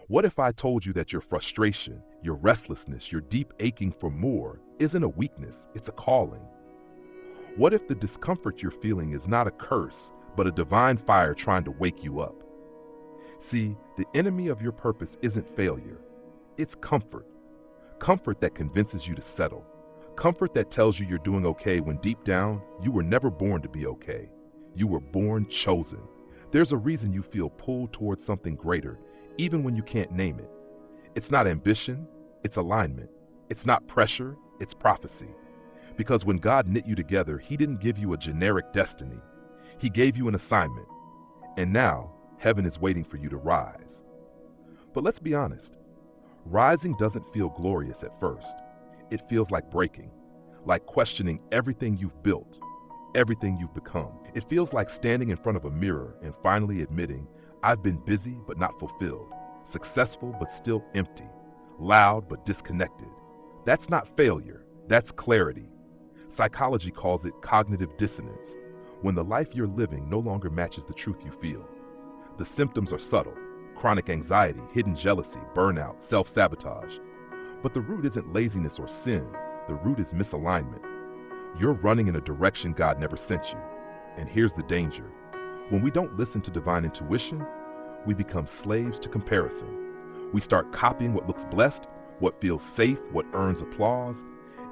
What if I told you that your frustration, your restlessness, your deep aching for more isn't a weakness, it's a calling? What if the discomfort you're feeling is not a curse, but a divine fire trying to wake you up? See, the enemy of your purpose isn't failure, it's comfort. Comfort that convinces you to settle. Comfort that tells you you're doing okay when deep down, you were never born to be okay. You were born chosen. There's a reason you feel pulled towards something greater, even when you can't name it. It's not ambition, it's alignment. It's not pressure, it's prophecy. Because when God knit you together, He didn't give you a generic destiny. He gave you an assignment. And now, heaven is waiting for you to rise. But let's be honest. Rising doesn't feel glorious at first. It feels like breaking, like questioning everything you've built, everything you've become. It feels like standing in front of a mirror and finally admitting, I've been busy but not fulfilled, successful but still empty, loud but disconnected. That's not failure, that's clarity. Psychology calls it cognitive dissonance, when the life you're living no longer matches the truth you feel. The symptoms are subtle: chronic anxiety, hidden jealousy, burnout, self-sabotage. But the root isn't laziness or sin, the root is misalignment. You're running in a direction God never sent you. And here's the danger. When we don't listen to divine intuition, we become slaves to comparison. We start copying what looks blessed, what feels safe, what earns applause,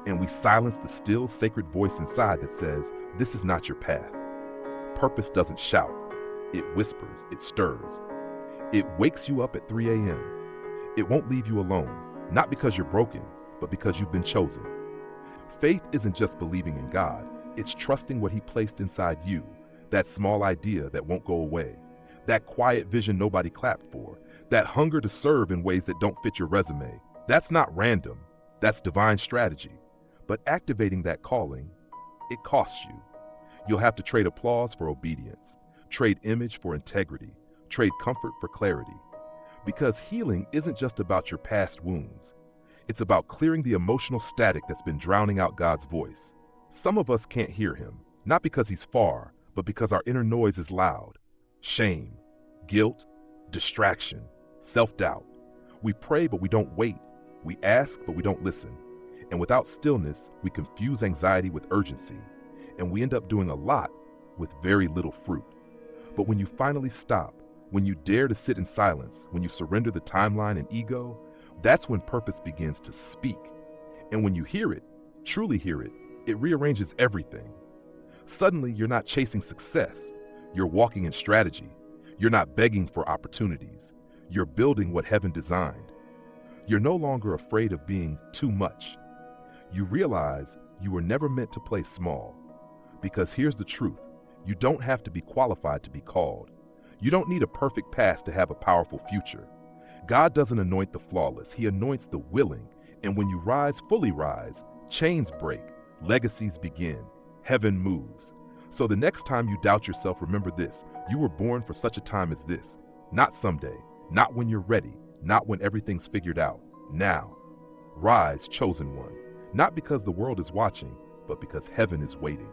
and we silence the still, sacred voice inside that says, this is not your path. Purpose doesn't shout. It whispers, it stirs. It wakes you up at 3 a.m. It won't leave you alone, not because you're broken, but because you've been chosen. Faith isn't just believing in God, it's trusting what He placed inside you, that small idea that won't go away, that quiet vision nobody clapped for, that hunger to serve in ways that don't fit your resume. That's not random, that's divine strategy. But activating that calling, it costs you. You'll have to trade applause for obedience, trade image for integrity, trade comfort for clarity. Because healing isn't just about your past wounds. It's about clearing the emotional static that's been drowning out God's voice. Some of us can't hear Him, not because He's far, but because our inner noise is loud. Shame, guilt, distraction, self-doubt. We pray, but we don't wait. We ask, but we don't listen. And without stillness, we confuse anxiety with urgency. And we end up doing a lot with very little fruit. But when you finally stop, when you dare to sit in silence, when you surrender the timeline and ego, that's when purpose begins to speak. And when you hear it, truly hear it, it rearranges everything. Suddenly, you're not chasing success. You're walking in strategy. You're not begging for opportunities. You're building what heaven designed. You're no longer afraid of being too much. You realize you were never meant to play small. Because here's the truth. You don't have to be qualified to be called. You don't need a perfect past to have a powerful future. God doesn't anoint the flawless. He anoints the willing. And when you rise, fully rise, chains break, legacies begin, heaven moves. So the next time you doubt yourself, remember this. You were born for such a time as this. Not someday, not when you're ready, not when everything's figured out. Now. Rise, chosen one. Not because the world is watching, but because heaven is waiting.